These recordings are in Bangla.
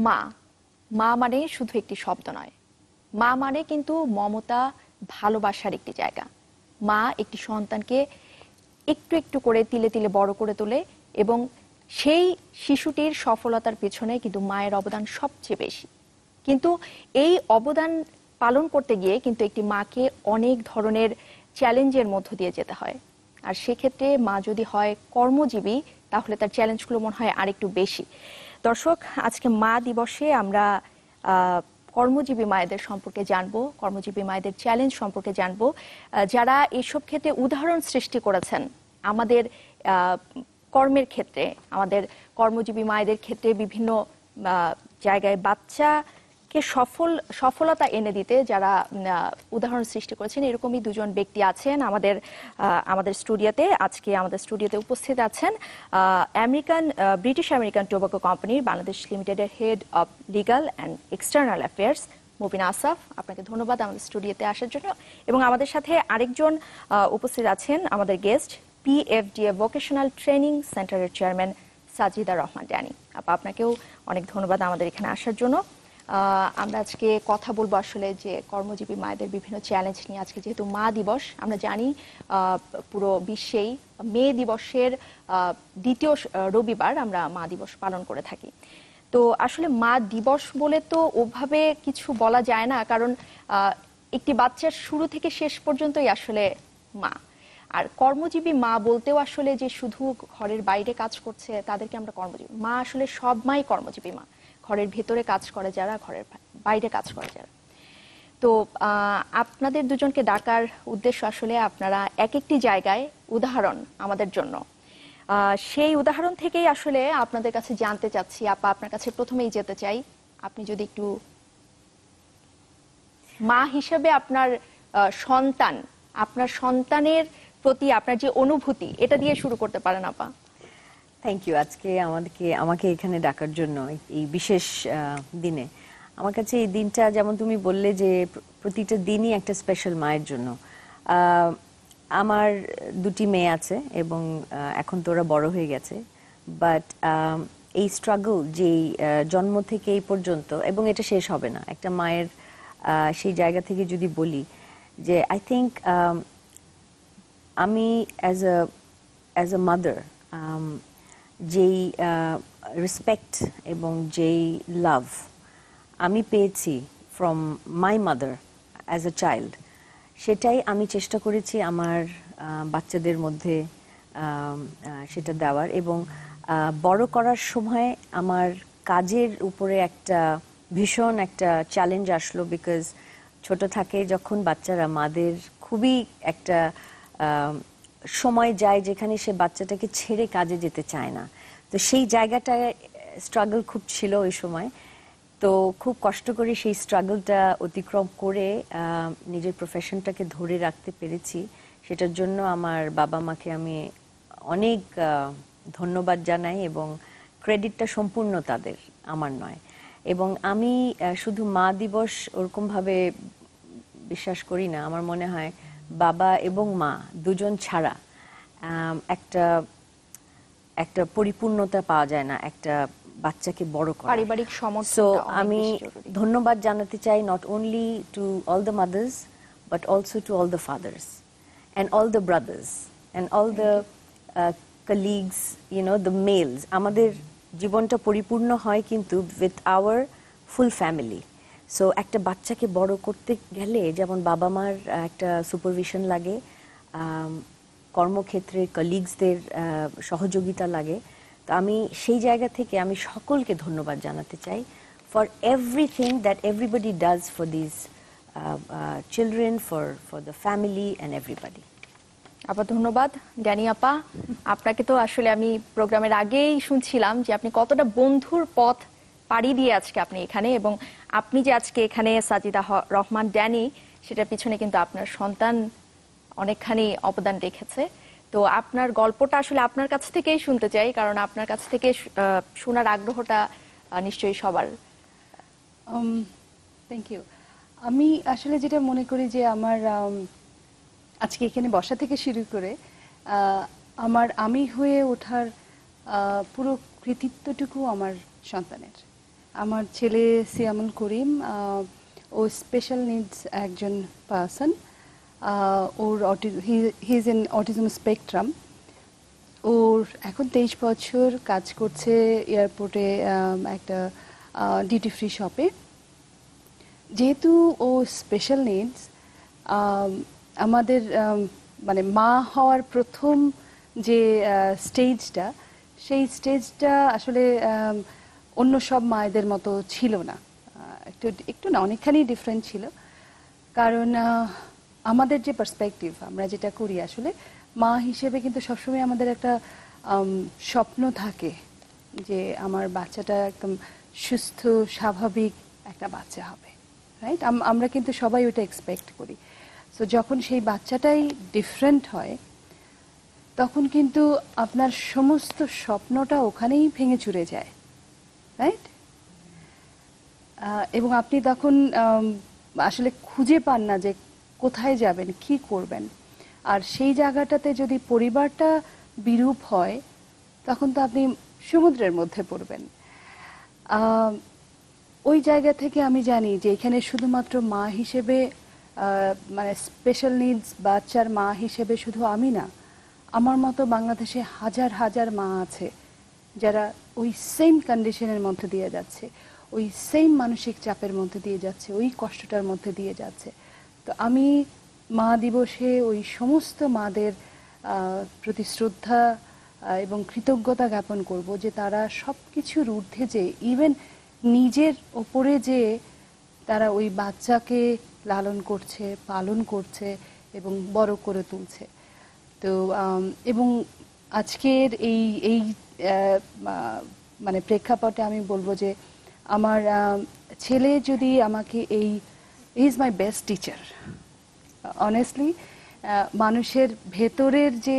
মা মা মানে শুধু একটি শব্দ নয়, মা মানে কিন্তু মমতা, ভালোবাসার একটি জায়গা। মা একটি সন্তানকে একটু একটু করে তিলে তিলে বড় করে তোলে এবং সেই শিশুটির সফলতার পেছনে কিন্তু মায়ের অবদান সবচেয়ে বেশি। কিন্তু এই অবদান পালন করতে গিয়ে কিন্তু একটি মাকে অনেক ধরনের চ্যালেঞ্জের মধ্য দিয়ে যেতে হয়। আর সেক্ষেত্রে মা যদি হয় কর্মজীবী, তাহলে তার চ্যালেঞ্জগুলো মনে হয় আরেকটু বেশি। দর্শক, আজকে মা দিবসে আমরা কর্মজীবী মায়েদের সম্পর্কে জানবো, কর্মজীবী মায়েদের চ্যালেঞ্জ সম্পর্কে জানবো, যারা এসব ক্ষেত্রে উদাহরণ সৃষ্টি করেছেন আমাদের কর্মের ক্ষেত্রে, আমাদের কর্মজীবী মায়েদের ক্ষেত্রে বিভিন্ন জায়গায় বাচ্চাকে সফলতা এনে দিতে যারা উদাহরণ সৃষ্টি করেছেন। এরকমই দুজন ব্যক্তি আছেন আমাদের স্টুডিওতে। আজকে আমাদের স্টুডিওতে উপস্থিত আছেন ব্রিটিশ আমেরিকান টোবাকো কোম্পানির বাংলাদেশ লিমিটেডের head of legal and external affairs Mubin Asaf. আপনাকে ধন্যবাদ আমাদের স্টুডিওতে আসার জন্য। এবং আমাদের সাথে আরেকজন উপস্থিত আছেন আমাদের গেস্ট, PFDA ভোকেশনাল ট্রেনিং সেন্টারের চেয়ারম্যান সাজিদা রহমান ড্যানি। আপনাকেও অনেক ধন্যবাদ আমাদের এখানে আসার জন্য। আমরা আজকে কথা বলবো আসলে যে কর্মজীবী মায়েদের বিভিন্ন চ্যালেঞ্জ নিয়ে। আজকে যেহেতু মা দিবস, আমরা জানি পুরো বিশ্বেই মে দিবসের দ্বিতীয় রবিবার আমরা মা দিবস পালন করে থাকি। তো আসলে মা দিবস বলে তো ওভাবে কিছু বলা যায় না, কারণ একটি বাচ্চার শুরু থেকে শেষ পর্যন্তই আসলে মা। আর কর্মজীবী মা বলতেও আসলে যে শুধু ঘরের বাইরে কাজ করছে তাদেরকে আমরা কর্মজীবী মা, আসলে সব মাই কর্মজীবী মা। ঘরের ভেতরে কাজ করে যারা, ঘরের বাইরে কাজ করে যারা। তো আপনাদের দুজনকে ডাকার উদ্দেশ্য আসলে আপনারা এক একটি জায়গায় উদাহরণ আমাদের জন্য। সেই উদাহরণ থেকেই আসলে আপনাদের কাছে জানতে চাচ্ছি। আপনার কাছে প্রথমেই যেতে চাই, আপনি যদি একটু মা হিসেবে আপনার সন্তানের প্রতি আপনার যে অনুভূতি, এটা দিয়ে শুরু করতে পারেন আপা। থ্যাংক ইউ আজকে আমাকে এখানে ডাকার জন্য এই বিশেষ দিনে। আমার কাছে এই দিনটা, যেমন তুমি বললে যে প্রতিটা দিনই একটা স্পেশাল মায়ের জন্য। আমার দুটি মেয়ে আছে এবং এখন তো ওরা বড় হয়ে গেছে, বাট এই স্ট্রাগল যেই জন্ম থেকে এই পর্যন্ত, এবং এটা শেষ হবে না একটা মায়ের, সেই জায়গা থেকে যদি বলি যে আই থিঙ্ক আমি অ্যাজ আ মাদার যেই রেসপেক্ট এবং যেই লাভ আমি পেয়েছি from my mother as a child, সেটাই আমি চেষ্টা করেছি আমার বাচ্চাদের মধ্যে সেটা দেওয়ার। এবং বড় করার সময় আমার কাজের উপরে ভীষণ একটা চ্যালেঞ্জ আসলো, বিকজ ছোট থাকে যখন বাচ্চারা, মাদের খুবই একটা সময় যায় যেখানে সে বাচ্চাটাকে ছেড়ে কাজে যেতে চায় না। তো সেই জায়গাটায় স্ট্রাগল খুব ছিল ওই সময়। তো খুব কষ্ট করে সেই স্ট্রাগলটা অতিক্রম করে নিজের প্রফেশনটাকে ধরে রাখতে পেরেছি। সেটার জন্য আমার বাবা মাকে আমি অনেক ধন্যবাদ জানাই এবং ক্রেডিটটা সম্পূর্ণ তাদের, আমার নয়। এবং আমি শুধু মা দিবস ওরকমভাবে বিশ্বাস করি না। আমার মনে হয় বাবা এবং মা দুজন ছাড়া একটা পরিপূর্ণতা পাওয়া যায় না একটা বাচ্চাকে বড় করা, পারিবারিক সমর্থন। সো আমি ধন্যবাদ জানাতে চাই not only to all the mothers but also to all the fathers and all the brothers and all the colleagues, the males. আমাদের জীবনটা পরিপূর্ণ হয় কিন্তু with our full family. So একটা বাচ্চাকে বড় করতে গেলে যেমন বাবা মার একটা সুপারভিশন লাগে, কর্মক্ষেত্রে কলিগসদের সহযোগিতা লাগে। তো আমি সেই জায়গা থেকে আমি সকলকে ধন্যবাদ জানাতে চাই for everything that everybody does for this children, for the family and everybody. আপা ধন্যবাদ। ড্যানি আপা, আপনাকে তো আসলে আমি প্রোগ্রামের আগেই শুনছিলাম যে আপনি কতটা বন্ধুর পথ পাড়ি দিয়ে আজকে আপনি এখানে, এবং আপনি যে আজকে এখানে সাজিদা রহমান ড্যানি, সেটার পিছনে কিন্তু আপনার সন্তান অনেকখানি অবদান রেখেছে। তো আপনার গল্পটা আসলে আপনার কাছ থেকেই শুনতে চাই, কারণ আপনার কাছ থেকে শোনার আগ্রহটা নিশ্চয়ই সবার। Thank you. আমি আসলে যেটা মনে করি যে আমার আজকে এখানে বসা থেকে শুরু করে আমি হয়ে ওঠার পুরো কৃতিত্বটুকু আমার সন্তানের। আমার ছেলে সিয়ামুল করিম, ও স্পেশাল নিডস একজন পার্সন। ওর he is in autism spectrum. ওর এখন 23 বছর, কাজ করছে এয়ারপোর্টে একটা ডিউটি ফ্রি শপে। যেহেতু ও স্পেশাল নিডস, আমাদের মানে মা হওয়ার প্রথম যে স্টেজটা, সেই স্টেজটা আসলে অন্য সব মায়েদের মতো ছিল না। একটু একটু না, অনেকখানি ডিফারেন্ট ছিল। কারণ আমাদের যে পার্সপেক্টিভ, আমরা যেটা করি আসলে মা হিসেবে কিন্তু সবসময় আমাদের একটা স্বপ্ন থাকে যে আমার বাচ্চাটা একদম সুস্থ স্বাভাবিক একটা বাচ্চা হবে, রাইট? আমরা কিন্তু সবাই ওটা এক্সপেক্ট করি। সো যখন সেই বাচ্চাটাই ডিফারেন্ট হয়, তখন কিন্তু আপনার সমস্ত স্বপ্নটা ওখানেই ভেঙে চুরে যায়, রাইট? এবং আপনি তখন আসলে খুঁজে পান না যে কোথায় যাবেন, কি করবেন। আর সেই জায়গাটাতে যদি পরিবারটা বিরূপ হয়, তখন তো আপনি সমুদ্রের মধ্যে পড়বেন। ওই জায়গা থেকে আমি জানি যে এখানে শুধুমাত্র মা হিসেবে, মানে স্পেশাল নিডস বাচ্চার মা হিসেবে শুধু আমি না, আমার মতো বাংলাদেশে হাজার হাজার মা আছে যারা ওই সেম কন্ডিশনের মধ্যে দিয়ে যাচ্ছে, ওই সেম মানসিক চাপের মধ্যে দিয়ে যাচ্ছে, ওই কষ্টটার মধ্যে দিয়ে যাচ্ছে। তো আমি মা দিবসে ওই সমস্ত মাদের প্রতি শ্রদ্ধা এবং কৃতজ্ঞতা জ্ঞাপন করব যে তারা সব কিছুর ঊর্ধ্বে যে ইভেন নিজের ওপরে যে তারা ওই বাচ্চাকে লালন করছে, পালন করছে এবং বড় করে তুলছে। তো এবং আজকের এই এই মানে প্রেক্ষাপটে আমি বলবো যে আমার ছেলে যদি আমাকে is my best teacher. Honestly, মানুষের ভেতরের যে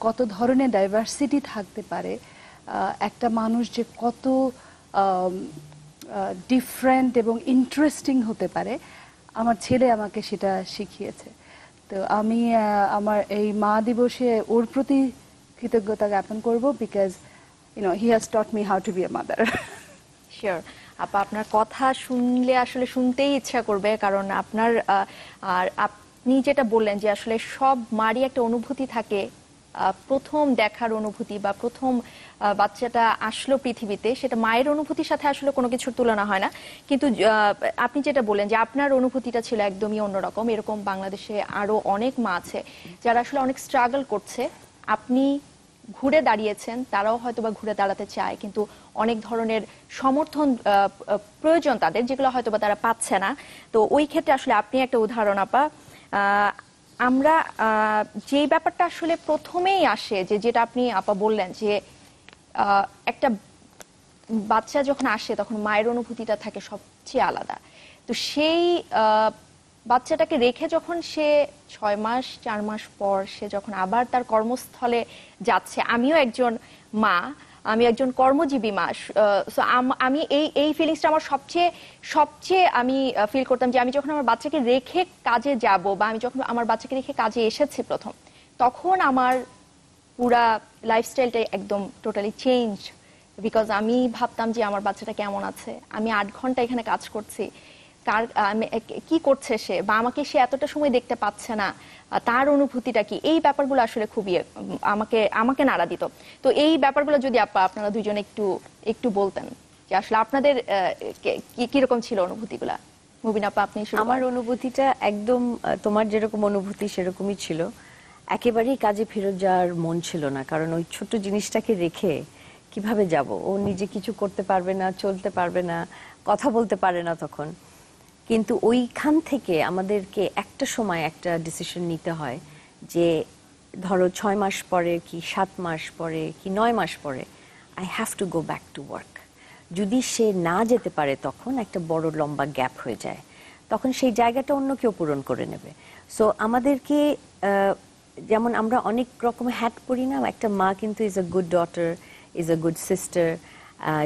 কত ধরনের ডাইভার্সিটি থাকতে পারে, একটা মানুষ যে কত ডিফারেন্ট এবং ইন্টারেস্টিং হতে পারে, আমার ছেলে আমাকে সেটা শিখিয়েছে। তো আমি আমার এই মা দিবসে ওর প্রতি কৃতজ্ঞতা জ্ঞাপন করব, because he has taught me how to be a mother. Sure আপা, আপনার কথা শুনলে আসলে শুনতেই ইচ্ছা করবে, কারণ আপনার আর আপনি যেটা বললেন যে আসলে সব মারই একটা অনুভূতি থাকে, প্রথম দেখার অনুভূতি বা প্রথম বাচ্চাটা আসলো পৃথিবীতে, সেটা মায়ের অনুভূতির সাথে আসলে কোনো কিছুর তুলনা হয় না। কিন্তু আপনি যেটা বললেন যে আপনার অনুভূতিটা ছিল একদমই অন্যরকম, এরকম বাংলাদেশে আরো অনেক মা আছে যারা আসলে অনেক স্ট্রাগল করছে। আপনি ঘুরে দাঁড়িয়েছেন, তারাও হয়তো বা ঘুরে দাঁড়াতে চায়, কিন্তু অনেক ধরনের সমর্থন প্রয়োজন তাদের, যেগুলো হয়তো বা তারা পাচ্ছে না। তো ওই ক্ষেত্রে আসলে আপনি একটা উদাহরণ আপা। আমরা যে ব্যাপারটা আসলে প্রথমেই আসে, যে যেটা আপনি আপা বললেন যে একটা বাচ্চা যখন আসে তখন মায়ের অনুভূতিটা থাকে সবচেয়ে আলাদা। তো সেই বাচ্চাটাকে রেখে যখন সে 6 মাস 4 মাস পর সে যখন আবার তার কর্মস্থলে যাচ্ছে, আমিও একজন মা, আমি একজন কর্মজীবী মা। সো আমি এই ফিলিংসটা আমার সবচেয়ে সবচেয়ে আমি ফিল করতাম যে আমি যখন আমার বাচ্চাকে রেখে কাজে যাব, বা আমি যখন আমার বাচ্চাকে রেখে কাজে এসেছি প্রথম, তখন আমার পুরা লাইফস্টাইলটাই একদম টোটালি চেঞ্জ। বিকজ আমি ভাবতাম যে আমার বাচ্চাটা কেমন আছে, আমি 8 ঘন্টা এখানে কাজ করছি, কি করছে সে, বা আমাকে সে এতটা সময় দেখতে পাচ্ছে না, তার অনুভূতিটা কি, এই ব্যাপারগুলো আসলে খুবই আমাকে আমাকে নাড়া দিত। তো এই ব্যাপারগুলো যদি আপনারা দুইজনে একটু একটু বলতেন যে আসলে আপনাদের কিরকম ছিল অনুভূতিগুলা। মুবিন আপা, আপনি শুরু আমার করেন। অনুভূতিটা একদম তোমার যেরকম অনুভূতি সেরকমই ছিল। একেবারেই কাজে ফেরত যাওয়ার মন ছিল না, কারণ ওই ছোট জিনিসটাকে রেখে কিভাবে যাব? ও নিজে কিছু করতে পারবে না, চলতে পারবে না, কথা বলতে পারে না তখন। কিন্তু ওইখান থেকে আমাদেরকে একটা সময় একটা ডিসিশন নিতে হয় যে ধরো 6 মাস পরে কি 7 মাস পরে কি 9 মাস পরে I have to go back to work. যদি সে না যেতে পারে তখন একটা বড় লম্বা গ্যাপ হয়ে যায়, তখন সেই জায়গাটা অন্য কেউ পূরণ করে নেবে। সো আমাদেরকে যেমন আমরা অনেক রকম হ্যাট পরি না, একটা মা কিন্তু is a good daughter, is a good sister,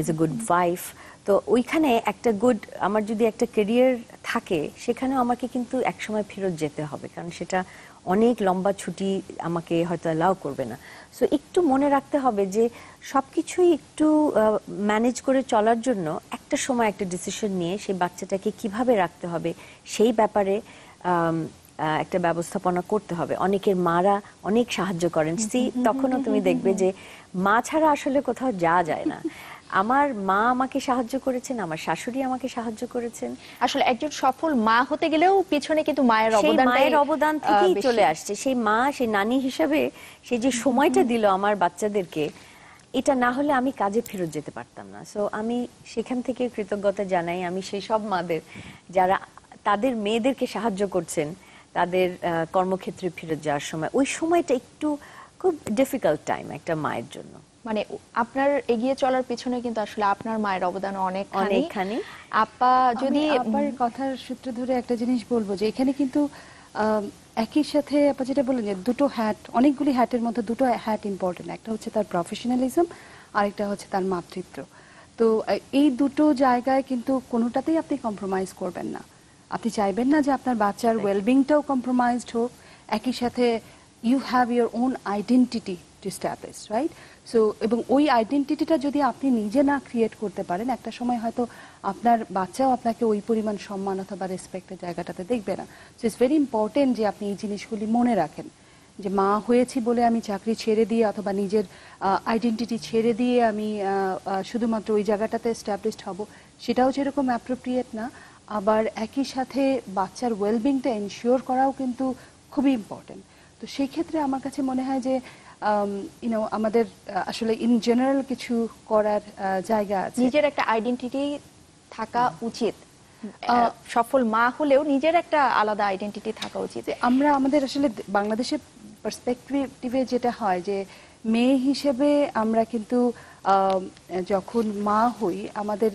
is a good wife. তো ওইখানে একটা গুড, আমার যদি একটা ক্যারিয়ার থাকে সেখানেও আমাকে কিন্তু একসময় ফেরত যেতে হবে, কারণ সেটা অনেক লম্বা ছুটি আমাকে হয়তো অ্যালাউ করবে না। সো একটু মনে রাখতে হবে যে সবকিছুই একটু ম্যানেজ করে চলার জন্য একটা সময় একটা ডিসিশন নিয়ে সেই বাচ্চাটাকে কিভাবে রাখতে হবে সেই ব্যাপারে একটা ব্যবস্থাপনা করতে হবে। অনেকের মারা অনেক সাহায্য করেন, তখনও তুমি দেখবে যে মা ছাড়া আসলে কোথাও যাওয়া যায় না। আমার মা আমাকে সাহায্য করেছেন, আমার শাশুড়ি আমাকে সাহায্য করেছেন। আসলে একজন সফল মা হতে গেলেও পিছনে কিন্তু মায়ের সেই মায়ের অবদান থেকেই চলে আসছে। সেই মা, সেই নানি হিসাবে সেই যে সময়টা দিল আমার বাচ্চাদেরকে, এটা না হলে আমি কাজে ফেরত যেতে পারতাম না। সো আমি সেখান থেকে কৃতজ্ঞতা জানাই আমি সেই সব মাদের যারা তাদের মেয়েদেরকে সাহায্য করছেন তাদের কর্মক্ষেত্রে ফেরত যাওয়ার সময়। ওই সময়টা একটু খুব ডিফিকাল্ট টাইম একটা মায়ের জন্য। মানে আপনার এগিয়ে চলার পিছনে কিন্তু আসলে আপনার মায়ের অবদান অনেকখানি। আপা যদি আপার কথার সূত্র ধরে একটা জিনিস বলবো যে এখানে কিন্তু একই সাথে আপা যেটা বললেন যে দুটো হ্যাট, অনেকগুলি হ্যাটের মধ্যে দুটো হ্যাট ইম্পর্টেন্ট। একটা হচ্ছে তার প্রফেশনালিজম, আরেকটা হচ্ছে তার মাতৃত্ব। তো এই দুটো জায়গায় কিন্তু কোনোটাতেই আপনি কম্প্রোমাইজ করবেন না। আপনি চাইবেন না যে আপনার বাচ্চার ওয়েলবিংটাও কম্প্রোমাইজড হোক, একই সাথে you have your own identity to establish, right? So এবং ওই আইডেন্টিটিটা যদি আপনি নিজে না ক্রিয়েট করতে পারেন, একটা সময় হয়তো আপনার বাচ্চাও আপনাকে ওই পরিমাণ সম্মান অথবা রেসপেক্টের জায়গাটাতে দেখবে না। সো ইটস ভেরি ইম্পর্টেন্ট যে আপনি এই জিনিসগুলি মনে রাখেন, যে মা হয়েছি বলে আমি চাকরি ছেড়ে দিয়ে অথবা নিজের আইডেন্টিটি ছেড়ে দিয়ে আমি শুধুমাত্র ওই জায়গাটাতে এস্টাবলিশড হব, সেটাও যেরকম অ্যাপ্রোপ্রিয়েট না। আবার একই সাথে বাচ্চার ওয়েলবিংটা এনশিওর করাও কিন্তু খুবই ইম্পর্টেন্ট। তো সেই ক্ষেত্রে আমার কাছে মনে হয় যে আমাদের আসলে ইন জেনারেল কিছু করার জায়গা আছে। নিজের একটা আইডেন্টিটি থাকা উচিত। সফল মা হলেও নিজের একটা আলাদা আইডেন্টিটি থাকা উচিত। আমরা আমাদের আসলে বাংলাদেশের পার্সপেক্টিভে যেটা হয় যে মেয়ে হিসেবে আমরা কিন্তু যখন মা হই, আমাদের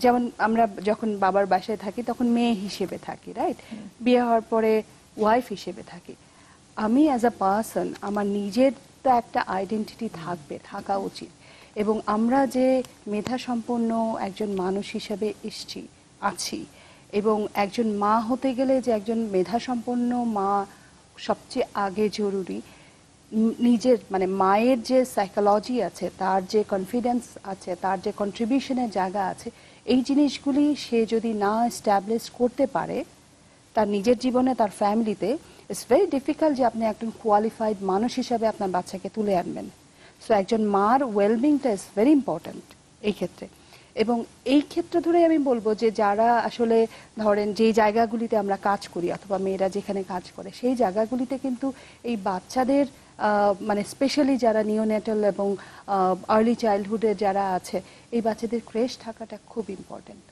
যেমন আমরা যখন বাবার বাসায় থাকি তখন মেয়ে হিসেবে থাকি, রাইট? বিয়ে হওয়ার পরে ওয়াইফ হিসেবে থাকি। আমি অ্যাজ আ পার্সন আমার নিজের তো একটা আইডেন্টিটি থাকা উচিত। এবং আমরা যে মেধা সম্পন্ন একজন মানুষ হিসেবে আছি, এবং একজন মা হতে গেলে যে একজন মেধা সম্পন্ন মা সবচেয়ে আগে জরুরি। নিজের মানে মায়ের যে সাইকোলজি আছে, তার যে কনফিডেন্স আছে, তার যে কন্ট্রিবিউশনের জায়গা আছে, এই জিনিসগুলি সে যদি না এস্টাবলিশ করতে পারে তার নিজের জীবনে, তার ফ্যামিলিতে, ইটস ভেরি ডিফিকাল্ট যে আপনি একজন কোয়ালিফাইড মানুষ হিসাবে আপনার বাচ্চাকে তুলে আনবেন। সো একজন মার ওয়েলবিংটা ইজ ভেরি ইম্পর্ট্যান্ট এই ক্ষেত্রে। এবং এই ক্ষেত্র ধরে আমি বলবো যে যারা আসলে ধরেন যেই জায়গাগুলিতে আমরা কাজ করি অথবা মেয়েরা যেখানে কাজ করে সেই জায়গাগুলিতে কিন্তু এই বাচ্চাদের মানে স্পেশালি যারা নিওনেটাল এবং আর্লি চাইল্ডহুডে যারা আছে, এই বাচ্চাদের ক্রেশ থাকাটা খুব ইম্পর্টেন্ট।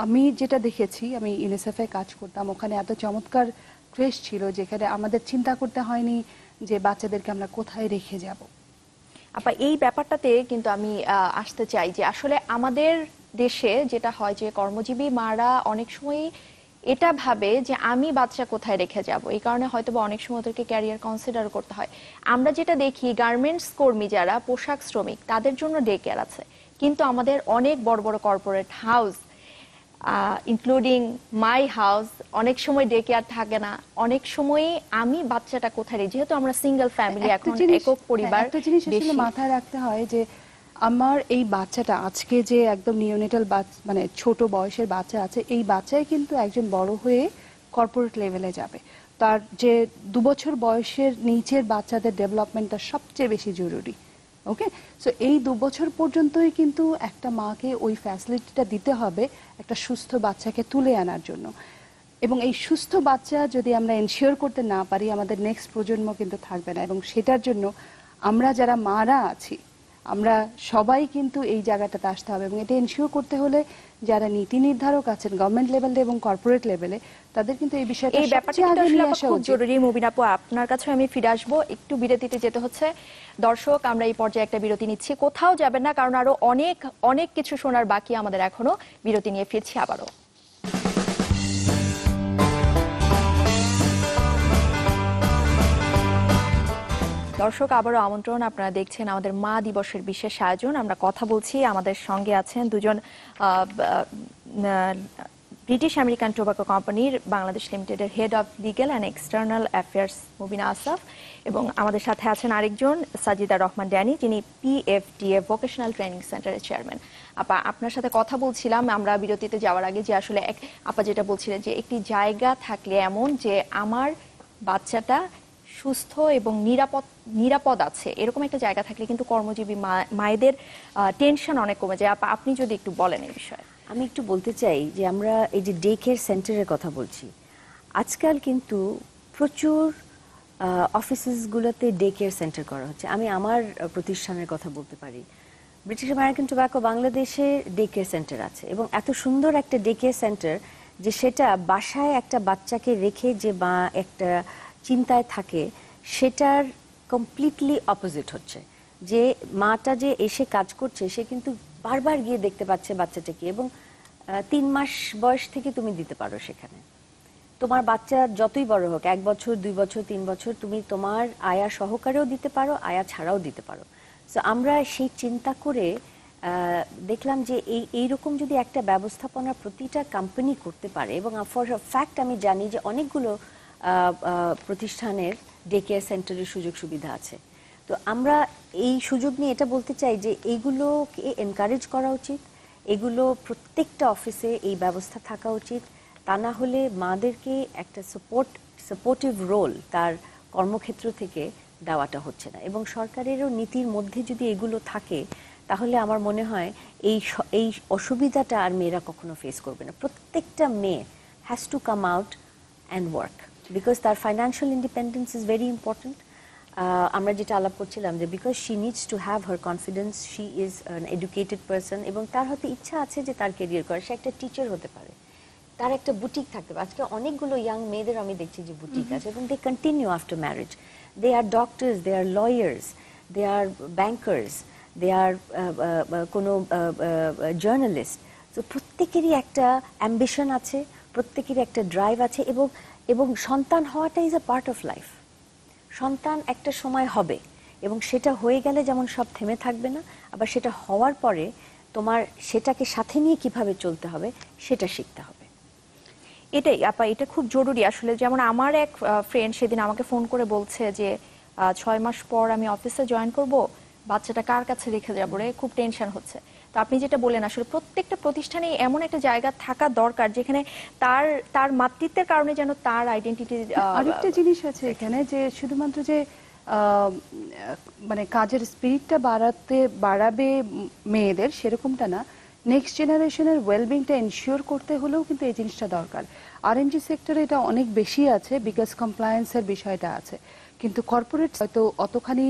আমি যেটা দেখেছি, আমি ইউনিসেফে কাজ করতাম, ওখানে এত চমৎকার ক্রেশ ছিল যেখানে আমাদের চিন্তা করতে হয়নি যে বাচ্চাদেরকে আমরা কোথায় রেখে যাব। আপা এই ব্যাপারটাতে কিন্তু আমি আসতে চাই যে আসলে আমাদের দেশে যেটা হয় যে কর্মজীবী মারা অনেক সময় এটা ভাবে যে আমি বাচ্চা কোথায় রেখে যাব, এই কারণে হয়তো বা অনেক সময় ওদেরকে ক্যারিয়ার কনসিডার করতে হয়। আমরা যেটা দেখি গার্মেন্টস কর্মী যারা পোশাক শ্রমিক তাদের জন্য ডে কেয়ার আছে, কিন্তু আমাদের অনেক বড় বড় corporate house including my house অনেক সময় ডে কেয়ার থাকে না। অনেক সময় আমি বাচ্চাটা কোথায় রেখে, যেহেতু আমরা সিঙ্গেল ফ্যামিলি, এখন একক পরিবার, একটা জিনিস আসলে মাথায় রাখতে হয় যে আমার এই বাচ্চাটা আজকে যে একদম নিওনেটাল মানে ছোট বয়সের বাচ্চা আছে, এই বাচ্চাই কিন্তু একজন বড় হয়ে কর্পোরেট লেভেলে যাবে। তার যে 2 বছর বয়সের নিচের বাচ্চাদের ডেভেলপমেন্টটা সবচেয়ে বেশি জরুরি। ওকে, সো এই 2 বছর পর্যন্তই কিন্তু একটা মাকে ওই ফ্যাসিলিটিটা দিতে হবে একটা সুস্থ বাচ্চাকে তুলে আনার জন্য। এবং এই সুস্থ বাচ্চা যদি আমরা এনশিওর করতে না পারি, আমাদের নেক্সট প্রজন্ম কিন্তু থাকবে না। এবং সেটার জন্য আমরা যারা মারা আছি, আমরা সবাই কিন্তু এই জায়গাটাতে আসতে হবে। এবং এটা এনশিওর করতে হলে যারা নীতি নির্ধারক আছেন গভর্নমেন্ট লেভেলে এবং কর্পোরেট লেভেলে, তাদের কিন্তু এই বিষয়টা সবচেয়ে আগে নিয়ে আসা খুব জরুরি। মুবিন আপু, আপনার কাছে আমি ফিরে আসবো, একটু বিরতিতে যেতে হচ্ছে। দর্শক, আমরা এই পর্যায়ে একটা বিরতি নিচ্ছি, কোথাও যাবেন না, কারণ আরো অনেক অনেক কিছু শোনার বাকি আমাদের এখনো। বিরতি নিয়ে ফিরছি আবারও। দর্শক, আবারও আমন্ত্রণ। আপনারা দেখছেন আমাদের মা দিবসের বিশেষ আয়োজন। আমরা কথা বলছি, আমাদের সঙ্গে আছেন দুজন ব্রিটিশ আমেরিকান টোবাকো কোম্পানির বাংলাদেশ লিমিটেডের head of legal and external affairs Mubina Asaf, এবং আমাদের সাথে আছেন আরেকজন সাজিদা রহমান ড্যানি, যিনি PFDA ভোকেশনাল ট্রেনিং সেন্টারের চেয়ারম্যান। আপা, আপনার সাথে কথা বলছিলাম আমরা বিরতিতে যাওয়ার আগে, যে আসলে আপা যেটা বলছিলেন যে একটি জায়গা থাকলে এমন যে আমার বাচ্চাটা সুস্থ এবং নিরাপদ আছে, এরকম একটা জায়গা থাকলে কিন্তু কর্মজীবী মায়েদের টেনশন অনেক কমে যায়। আপনি যদি একটু বলেন এই বিষয়ে। আমি একটু বলতে চাই যে আমরা এই যে ডে কেয়ার সেন্টারের কথা বলছি, আজকাল কিন্তু প্রচুর অফিসেসগুলোতে ডে কেয়ার সেন্টার করা হচ্ছে। আমি আমার প্রতিষ্ঠানের কথা বলতে পারি, ব্রিটিশ আমেরিকান টোব্যাকো বাংলাদেশে ডে কেয়ার সেন্টার আছে, এবং এত সুন্দর একটা ডে কেয়ার সেন্টার যে সেটা বাসায় একটা বাচ্চাকে রেখে যে মা একটা চিন্তায় থাকে, সেটার কমপ্লিটলি অপোজিট হচ্ছে। যে মাটা যে এসে কাজ করছে, সে কিন্তু বারবার গিয়ে দেখতে পাচ্ছে বাচ্চাটাকে, এবং 3 মাস বয়স থেকে তুমি দিতে পারো সেখানে। তোমার বাচ্চা যতই বড় হোক, 1 বছর 2 বছর 3 বছর, তুমি তোমার আয়া সহকারেও দিতে পারো, আয়া ছাড়াও দিতে পারো। তো আমরা সেই চিন্তা করে দেখলাম যে এইরকম যদি একটা ব্যবস্থাপনা প্রতিটা কোম্পানি করতে পারে, এবং ফর ফ্যাক্ট আমি জানি যে অনেকগুলো প্রতিষ্ঠানের ডে কেয়ার সেন্টারের সুযোগ সুবিধা আছে। তো আমরা এই সুযোগ নিয়ে এটা বলতে চাই যে এইগুলোকে এনকারেজ করা উচিত, এগুলো প্রত্যেকটা অফিসে এই ব্যবস্থা থাকা উচিত। তা না হলে মাদেরকে একটা সাপোর্টিভ রোল তার কর্মক্ষেত্র থেকে দেওয়াটা হচ্ছে না, এবং সরকারেরও নীতির মধ্যে যদি এগুলো থাকে, তাহলে আমার মনে হয় এই অসুবিধাটা আর মেয়েরা কখনো ফেস করবে না। প্রত্যেকটা মেয়ে has to come out and work, because তার financial independence is very important. আমরা যেটা আলাপ করছিলাম যে because she needs to have her confidence, she is an educated person, এবং তার হয়তো ইচ্ছা আছে যে তার কেরিয়ার করে, সে একটা টিচার হতে পারে, তার একটা বুটিক থাকতে পারে। আজকে অনেকগুলো ইয়াং মেয়েদের আমি দেখছি যে বুটিক আছে, এবং they continue after marriage. They are doctors, they are lawyers, they are bankers, they are কোনো জার্নালিস্ট। তো প্রত্যেকেরই একটা অ্যাম্বিশন আছে, প্রত্যেকেরই একটা ড্রাইভ আছে, এবং সন্তান হওয়াটা is a part of life. সন্তান একটা সময় হবে, এবং সেটা হয়ে গেলে যেমন সব থেমে থাকবে না, আবার সেটা হওয়ার পরে তোমার সেটাকে সাথে নিয়ে কিভাবে চলতে হবে সেটা শিখতে হবে। এটাই আপা, এটা খুব জরুরি আসলে। যেমন আমার এক ফ্রেন্ড সেদিন আমাকে ফোন করে বলছে যে 6 মাস পর আমি অফিসে জয়েন করব, বাচ্চাটা কার কাছে রেখে যাবো রে, খুব টেনশন হচ্ছে। তো আপনি যেটা বললেন, আসলে প্রত্যেকটা প্রতিষ্ঠানে এমন একটা জায়গা থাকা দরকার যেখানে তার মাতৃত্বের কারণে যেন তার আইডেন্টিটি। আরেকটা জিনিস আছে এখানে, যে শুধুমাত্র যে মানে কাজের স্পিরিটটা বাড়াবে মেয়েদের, সেরকমটা না, নেক্সট জেনারেশনের ওয়েলবিংটা এনশিওর করতে হলেও কিন্তু এই জিনিসটা দরকার। RMG সেক্টরে এটা অনেক বেশি আছে, বিকজ কমপ্লায়েন্সের বিষয়টা আছে, কিন্তু কর্পোরেট হয়তো অতখানি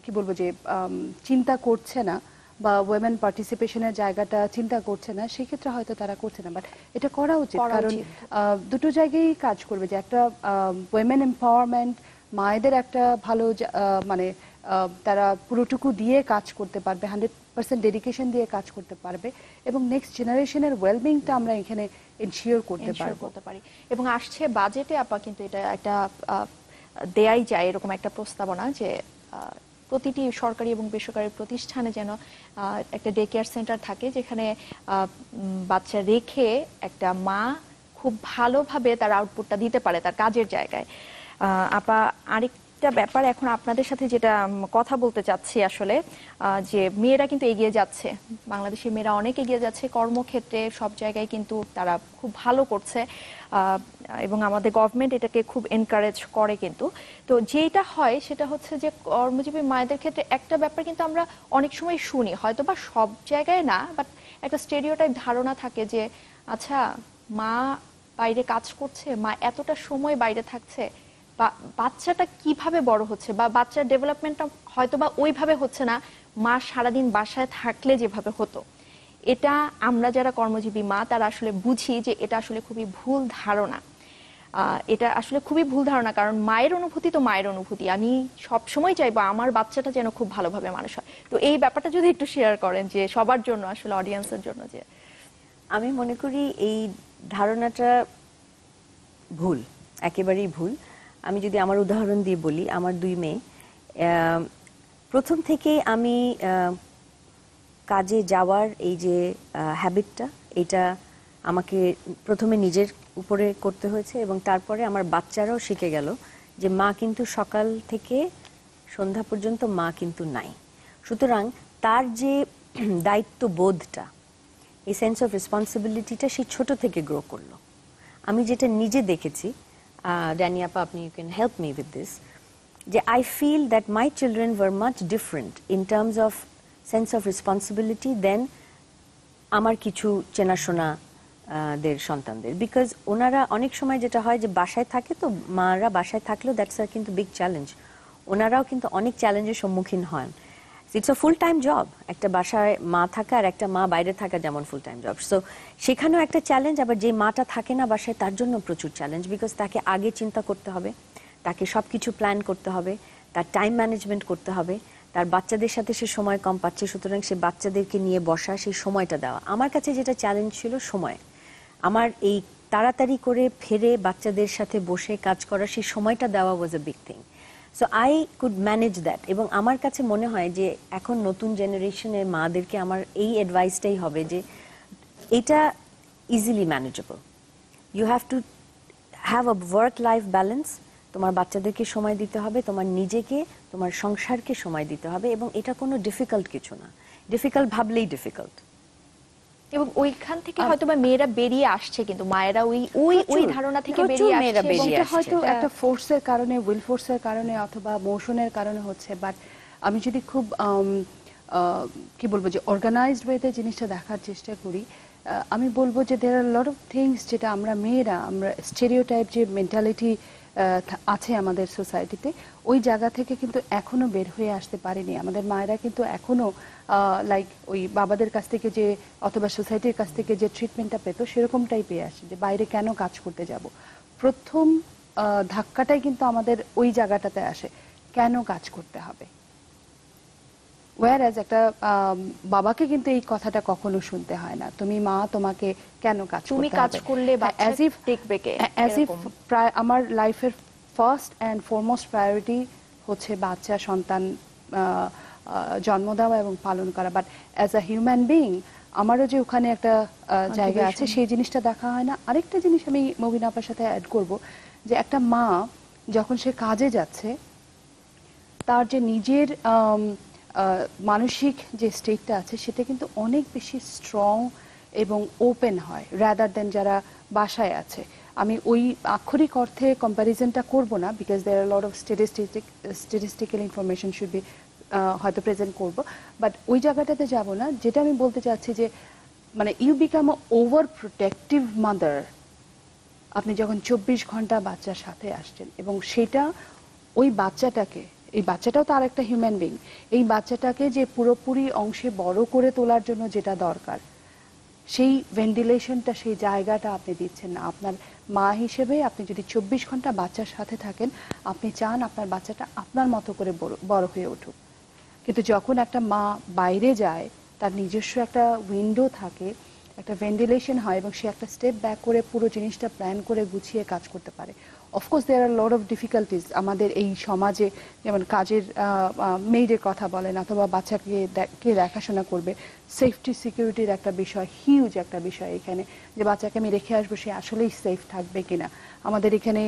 কি বলবো যে চিন্তা করছে না, বা ওয়েমেন পার্টিসিপেশনের জায়গাটা চিন্তা করছে না, সেক্ষেত্রে হয়তো তারা করছে না। বাট এটা করা উচিত, কারণ দুটো জায়গায় কাজ করবে, যে একটা ওয়েমেন এম্পাওয়ারমেন্ট, মায়েদের একটা ভালো মানে তারা পুরোটুকু দিয়ে কাজ করতে পারবে, 100% ডেডিকেশন দিয়ে কাজ করতে পারবে, এবং নেক্সট জেনারেশনের ওয়েলবিংটা আমরা এখানে এনশিওর করতে পারি। এবং আসছে বাজেটে আপা কিন্তু এটা একটা দেয়াই যায়, এরকম একটা প্রস্তাবনা যে প্রতিটি সরকারি এবং বেসরকারি প্রতিষ্ঠানে যেন একটা ডে কেয়ার সেন্টার থাকে, যেখানে বাচ্চা রেখে একটা মা খুব ভালোভাবে তার আউটপুটটা দিতে পারে তার কাজের জায়গায়। আপা, আরেকটা ব্যাপার এখন আপনাদের সাথে যেটা কথা বলতে চাচ্ছি আসলে, যে মেয়েরা কিন্তু এগিয়ে যাচ্ছে, বাংলাদেশের মেয়েরা অনেক এগিয়ে যাচ্ছে কর্মক্ষেত্রে, সব জায়গায় কিন্তু তারা খুব ভালো করছে, এবং আমাদের গভর্নমেন্ট এটাকে খুব এনকারেজ করে। কিন্তু তো যেটা হয় সেটা হচ্ছে যে কর্মজীবী মায়েদের ক্ষেত্রে একটা ব্যাপার কিন্তু আমরা অনেক সময় শুনি, হয়তো বা সব জায়গায় না, বাট একটা স্টেরিওটাইপ ধারণা থাকে যে আচ্ছা মা বাইরে কাজ করছে, মা এতটা সময় বাইরে থাকছে, বা বাচ্চাটা কিভাবে বড় হচ্ছে, বা বাচ্চার ডেভেলপমেন্টটা হয়তো বা ওইভাবে হচ্ছে না মা সারাদিন বাসায় থাকলে যেভাবে হতো। এটা আমরা যারা কর্মজীবী মা তারা আসলে বুঝি যে এটা আসলে খুবই ভুল ধারণা। এটা আসলে খুবই ভুল ধারণা, কারণ মায়ের অনুভূতি তো মায়ের অনুভূতি। আমি সবসময় চাইবো আমার বাচ্চাটা যেন খুব ভালোভাবে মানুষ হয়। তো এই ব্যাপারটা যদি একটু শেয়ার করেন, যে সবার জন্য আসলে অডিয়েন্সের জন্য। যে আমি মনে করি এই ধারণাটা ভুল, একেবারেই ভুল। আমি যদি আমার উদাহরণ দিয়ে বলি, আমার 2 মেয়ে, প্রথম থেকেই আমি কাজে যাওয়ার এই যে হ্যাবিটটা, এটা আমাকে প্রথমে নিজের উপরে করতে হয়েছে এবং তারপরে আমার বাচ্চারাও শিখে গেল যে মা কিন্তু সকাল থেকে সন্ধ্যা পর্যন্ত মা কিন্তু নাই। সুতরাং তার যে দায়িত্ববোধটা, এই সেন্স অফ রেসপন্সিবিলিটিটা সে ছোট থেকে গ্রো করলো। আমি যেটা নিজে দেখেছি, ড্যানি আপা আপনি you can help me with this, যে I feel that my children were much different in terms of sense of responsibility then আমার কিছু চেনাশোনা দের সন্তানদের। বিকজ ওনারা অনেক সময় যেটা হয় যে বাসায় থাকে, তো মারা বাসায় থাকলেও দ্যাটস আর কিন্তু বিগ চ্যালেঞ্জ, ওনারাও কিন্তু অনেক চ্যালেঞ্জের সম্মুখীন হন। It's a full time job, একটা বাসায় মা থাকা আর একটা মা বাইরে থাকা যেমন ফুল টাইম জব, সো সেখানেও একটা চ্যালেঞ্জ। আবার যে মাটা থাকে না বাসায় তার জন্য প্রচুর চ্যালেঞ্জ, বিকজ তাকে আগে চিন্তা করতে হবে, তাকে সবকিছু প্ল্যান করতে হবে, তার টাইম ম্যানেজমেন্ট করতে হবে, তার বাচ্চাদের সাথে সে সময় কম পাচ্ছে, সুতরাং সে বাচ্চাদেরকে নিয়ে বসা, সেই সময়টা দেওয়া। আমার কাছে যেটা চ্যালেঞ্জ ছিল সময়, আমার এই তাড়াতাড়ি করে ফিরে বাচ্চাদের সাথে বসে কাজ করা, সেই সময়টা দেওয়া was a big thing. So I could manage that. এবং আমার কাছে মনে হয় যে এখন নতুন জেনারেশনের মাদেরকে আমার এই অ্যাডভাইসটাই হবে যে এটা easily manageable. You have to have a work life balance. তোমার বাচ্চাদেরকে সময় দিতে হবে, তোমার নিজেকে, তোমার সংসারকে সময় দিতে হবে, এবং এটা কোনো ডিফিকাল্ট কিছু না। ডিফিকাল্ট ভাবলেই ডিফিকাল্ট। এবং ওইখান থেকে হয়তো বা মেয়েরা বেরিয়ে আসছে, কিন্তু মায়েরা ওই ওই ওই প্রচুর, ধারণা থেকে প্রচুর বেরিয়ে মেয়েরা আসছে। বেরিয়ে সেটা আসছে। হয়তো একটা ফোর্সের কারণে, উইল ফোর্সের কারণে অথবা মোশনের কারণে হচ্ছে। বাট আমি যদি খুব কি বলবো, যে অর্গানাইজড ওয়েতে জিনিসটা দেখার চেষ্টা করি, আমি বলবো যে দেয়ার আর লট অফ থিংস যেটা আমরা মেয়েরা, আমরা স্টেরিওটাইপ যে মেন্টালিটি আছে আমাদের সোসাইটিতে, ওই জায়গা থেকে কিন্তু এখনো বের হয়ে আসতে পারেনি। আমাদের মায়েরা কিন্তু এখনো লাইক ওই বাবাদের কাছ থেকে যে অথবা সোসাইটির কাছ থেকে যে ট্রিটমেন্টটা পেতো সেরকমটাই পেয়ে আসে, যে বাইরে কেন কাজ করতে যাব। প্রথম ধাক্কাটাই কিন্তু আমাদের ওই জায়গাটাতে আসে, কেন কাজ করতে হবে। ওয়্যারএজ একটা বাবাকে কিন্তু এই কথাটা কখনো শুনতে হয় না, তুমি মা, তোমাকে কেন কাজ করতে হবে, তুমি কাজ করলে বাচ্চা অ্যাজ ইফ দেখবে কে, অ্যাজ ইফ এরকম। আমার লাইফের ফার্স্ট অ্যান্ড ফরমোস্ট প্রায়োরিটি হচ্ছে বাচ্চা সন্তান জন্ম দেওয়া এবং পালন করা। But as a human being আমারও যে ওখানে একটা জায়গা আছে, সেই জিনিসটা দেখা হয় না। আরেকটা জিনিস আমি মবিনা আপার সাথে অ্যাড করব, যে একটা মা যখন সে কাজে যাচ্ছে, তার যে নিজের মানসিক যে স্টেটটা আছে সেটা কিন্তু অনেক বেশি স্ট্রং এবং ওপেন হয় রাদার দেন যারা বাসায় আছে। আমি ওই আক্ষরিক অর্থে কম্প্যারিজনটা করব না, because there are lot of statistical information should be হয়তো প্রেজেন্ট করব, বাট ওই জায়গাটাতে যাব না। যেটা আমি বলতে চাচ্ছি যে মানে you become a over protective mother আপনি যখন 24 ঘন্টা বাচ্চার সাথে আসছেন, এবং সেটা ওই বাচ্চাটাকে, এই বাচ্চাটাও তার একটা হিউম্যান বিং, এই বাচ্চাটাকে যে পুরোপুরি অংশে বড় করে তোলার জন্য যেটা দরকার, সেই ভেন্টিলেশনটা, সেই জায়গাটা আপনি দিচ্ছেন না। আপনার মা হিসেবে আপনি যদি 24 ঘন্টা বাচ্চার সাথে থাকেন, আপনি চান আপনার বাচ্চাটা আপনার মতো করে বড় হয়ে উঠুক। কিন্তু যখন একটা মা বাইরে যায়, তার নিজস্ব একটা উইন্ডো থাকে, একটা ভেন্টিলেশন হয়, এবং সে একটা স্টেপ ব্যাক করে পুরো জিনিসটা প্ল্যান করে গুছিয়ে কাজ করতে পারে। Of course there are lot of difficulties আমাদের এই সমাজে, যেমন কাজের মেয়েদের কথা বলেন, অথবা বাচ্চাকে কে দেখাশোনা করবে, সেফটি সিকিউরিটির একটা বিষয়, হিউজ একটা বিষয় এখানে, যে বাচ্চাকে আমি রেখে আসবো সে আসলেই সেফ থাকবে কিনা। আমাদের এখানে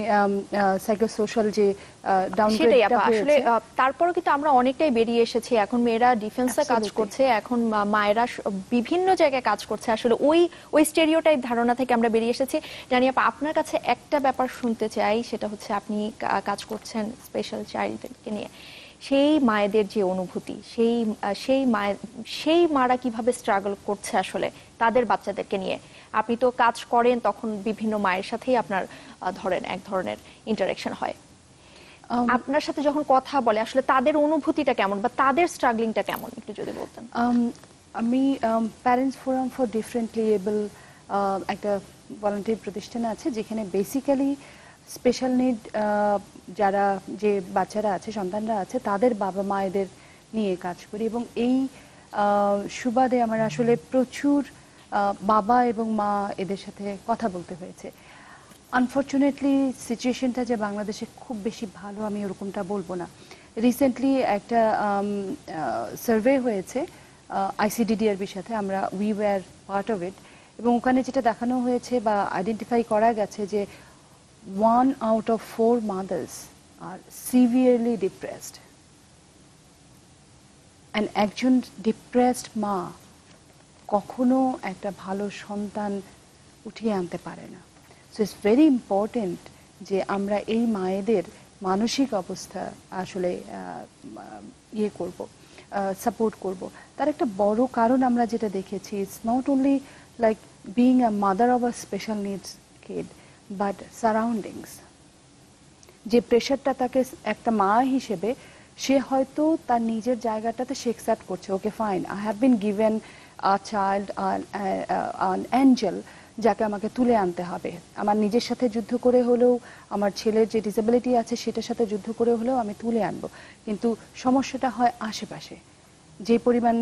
সাইকোসোশ্যাল যে সেটাই আপা, ডাউনগ্রেডটা আসলে হয়েছে, তারপরও কিন্তু আমরা অনেকটাই বেরিয়ে এসেছি। এখন মেয়েরা ডিফেন্সে কাজ Absolutely. করছে, এখন মায়েরা বিভিন্ন জায়গায় কাজ করছে। আসলে ওই ওই স্টেরিওটাইপ ধারণা থেকে আমরা বেরিয়ে এসেছি। জানি আপা, আপনার কাছে একটা ব্যাপার শুনতে চাই, সেটা হচ্ছে আপনি কাজ করছেন স্পেশাল চাইল্ডকে নিয়ে। সেই মায়েদের যে অনুভূতি, সেই মারা কিভাবে স্ট্রাগল করছে আসলে তাদের বাচ্চাদেরকে নিয়ে। আপনি তো কাজ করেন, তখন বিভিন্ন মায়ের সাথেই আপনার ধরেন এক ধরনের ইন্টারাকশন হয়। আপনার সাথে যখন কথা বলে আসলে তাদের অনুভূতিটা কেমন বা তাদের স্ট্রাগলিংটা কেমন, একটু যদি বলতেন। আমি parents forum for differently able একটা ভলান্টিয়ার প্রতিষ্ঠান আছে, যেখানে বেসিক্যালি স্পেশাল নিড যারা, যে বাচ্চারা আছে, সন্তানরা আছে, তাদের বাবা মায়েদের নিয়ে কাজ করি। এবং এই সুবাদে আমার আসলে প্রচুর বাবা এবং মা এদের সাথে কথা বলতে হয়েছে। আনফর্চুনেটলি সিচুয়েশনটা যে বাংলাদেশে খুব বেশি ভালো আমি ওরকমটা বলবো না। রিসেন্টলি একটা সার্ভে হয়েছে আইসিডিডিআরবির সাথে, আমরা we were part of it, এবং ওখানে যেটা দেখানো হয়েছে বা আইডেন্টিফাই করা গেছে যে 1 out of 4 mothers are severely depressed. And একজন ডিপ্রেসড মা কখনো একটা ভালো সন্তান উঠিয়ে আনতে পারে না। সো ইটস ভেরি ইম্পর্টেন্ট যে আমরা এই মায়েদের মানসিক অবস্থা আসলে ইয়ে করব, সাপোর্ট করব। তার একটা বড় কারণ আমরা যেটা দেখেছি, it's not only like being a mother of a special needs kid, but surroundings. যে প্রেশারটা তাকে একটা মা হিসেবে, সে হয়তো তার নিজের জায়গাটাতে সে অ্যাকসেপ্ট করছে, okay fine, I have been given a child, an angel, যাকে আমাকে তুলে আনতে হবে। আমার নিজের সাথে যুদ্ধ করে হলেও, আমার ছেলের যে ডিসেবিলিটি আছে সেটার সাথে যুদ্ধ করে হলেও আমি তুলে আনবো। কিন্তু সমস্যাটা হয় আশেপাশে, যে পরিমাণ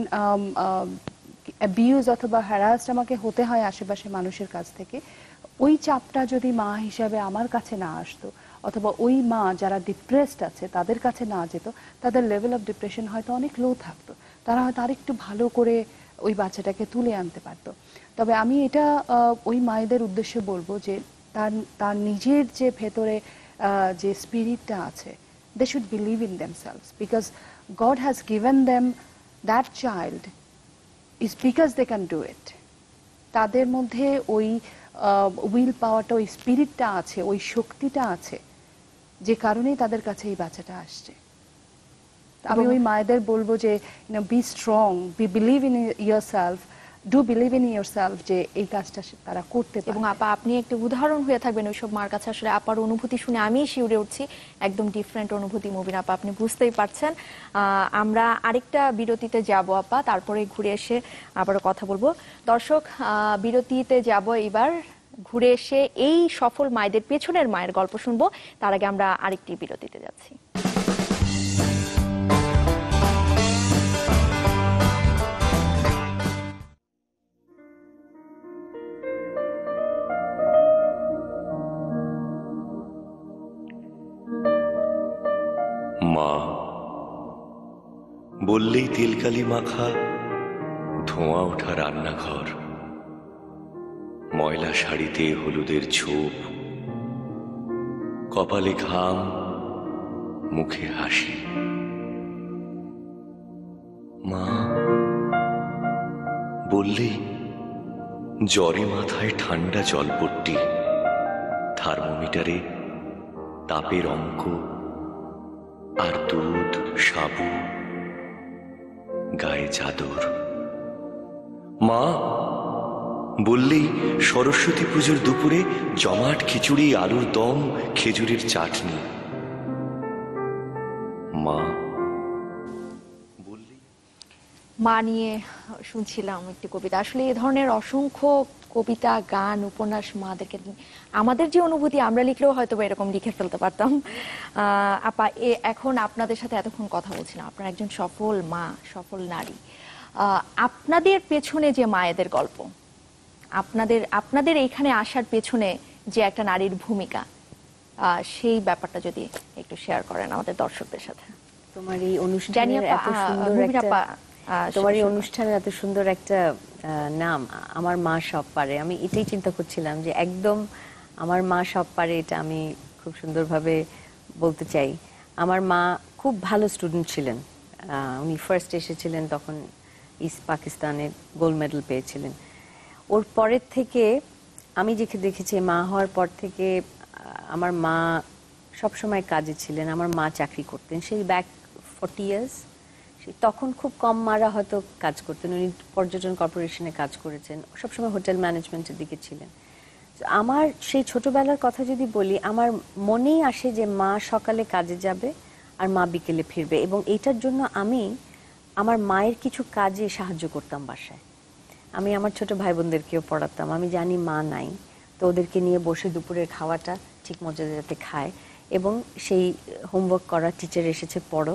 অ্যাবিউজ অথবা হ্যারাসড আমাকে হতে হয় আশেপাশে মানুষের কাছ থেকে, ওই চাপটা যদি মা হিসাবে আমার কাছে না আসতো, অথবা ওই মা যারা ডিপ্রেসড আছে তাদের কাছে না যেত, তাদের লেভেল অফ ডিপ্রেশন হয়তো অনেক লো থাকতো, তারা হয়তো আরেকটু ভালো করে ওই বাচ্চাটাকে তুলে আনতে পারতো। তবে আমি এটা ওই মায়েদের উদ্দেশ্যে বলবো যে তার নিজের যে ভেতরে যে স্পিরিটটা আছে, they should believe in themselves, because God has given them that child is because they can do it. তাদের মধ্যে ওই উইল পাওয়ারটা, ওই স্পিরিটটা আছে, ওই শক্তিটা আছে, যে কারণেই তাদের কাছে এই বাচ্চাটা আসছে। আমি ওই মায়েদের বলবো যে be strong, be believe in yourself, do believe in yourself, যে এই কাজটা তারা করতে পারে। এবং আপা আপনি একটা উদাহরণ হয়ে থাকবেন ওইসব মার কাছে। আসলে আপার অনুভূতি শুনে আমি শিউরে উঠছি, একদম ডিফারেন্ট অনুভূতি মুবিন আপা, আপনি বুঝতেই পারছেন। আমরা আরেকটা বিরতিতে যাব আপা, তারপরে ঘুরে এসে আবারও কথা বলবো। দর্শক, বিরতিতে যাব এবার, ঘুরে এসে এই সফল মায়েদের পেছনের মায়ের গল্প শুনবো। তার আগে আমরা আরেকটি বিরতিতে যাচ্ছি। মা বললেই তেলকালি মাখা, ধোঁয়া ওঠা রান্নাঘর, ময়লা শাড়িতে হলুদের ছোপ, কপালে ঘাম, মুখে হাসি। মা বললেই জ্বরে মাথায় ঠান্ডা জলপট্টি, থার্মোমিটারে তাপের অঙ্ক, আর দুধ, সাবু, গায়ে চাদর। মা বললেই সরস্বতী পুজোর দুপুরে জমাট খিচুড়ি, আলুর দম, খেজুরের চাটনি। মা বললেই। মা নিয়ে শুনছিলাম একটি কবিতা। আসলে এই ধরনের অসংখ্য কবিতা, গান, উপন্যাস মাদেরকে নিয়ে আমাদের যে অনুভূতি, আমরা লিখলেও হয়তো এরকম লিখে ফেলতে পারতাম। আপা, এখন আপনাদের সাথে এতক্ষণ কথা বলছিলাম, আপনারা একজন সফল মা, সফল নারী। আপনাদের পেছনে যে মায়েদের গল্প, আপনাদের এইখানে আসার পেছনে যে একটা নারীর ভূমিকা, সেই ব্যাপারটা যদি একটু শেয়ার করেন আমাদের দর্শকদের সাথে। তোমার এই অনুষ্ঠানের এত সুন্দর একটা তোমার এই অনুষ্ঠানের এত সুন্দর একটা নাম, আমার মা সব পারে। আমি এটাই চিন্তা করছিলাম যে একদম আমার মা সব পারে, এটা আমি খুব সুন্দরভাবে বলতে চাই। আমার মা খুব ভালো স্টুডেন্ট ছিলেন। উনি ফার্স্ট এসেছিলেন তখন ইস্ট পাকিস্তানে গোল্ড মেডেল পেয়েছিলেন। ওর পরের থেকে আমি যেখানে দেখেছি, মা হওয়ার পর থেকে আমার মা সবসময় কাজে ছিলেন। আমার মা চাকরি করতেন, সেই ব্যাক 40 years। তখন খুব কম মারা হয়তো কাজ করতেন। উনি পর্যটন কর্পোরেশনে কাজ করেছেন, সবসময় হোটেল ম্যানেজমেন্টের দিকে ছিলেন। আমার সেই ছোটবেলার কথা যদি বলি, আমার মনেই আসে যে মা সকালে কাজে যাবে আর মা বিকেলে ফিরবে, এবং এইটার জন্য আমি আমার মায়ের কিছু কাজে সাহায্য করতাম বাসায়। আমি আমার ছোট ভাই বোনদেরকেও পড়াতাম। আমি জানি মা নাই, তো ওদেরকে নিয়ে বসে দুপুরের খাওয়াটা ঠিক মজা যাতে খায়, এবং সেই হোমওয়ার্ক করা, টিচার এসেছে পড়ো,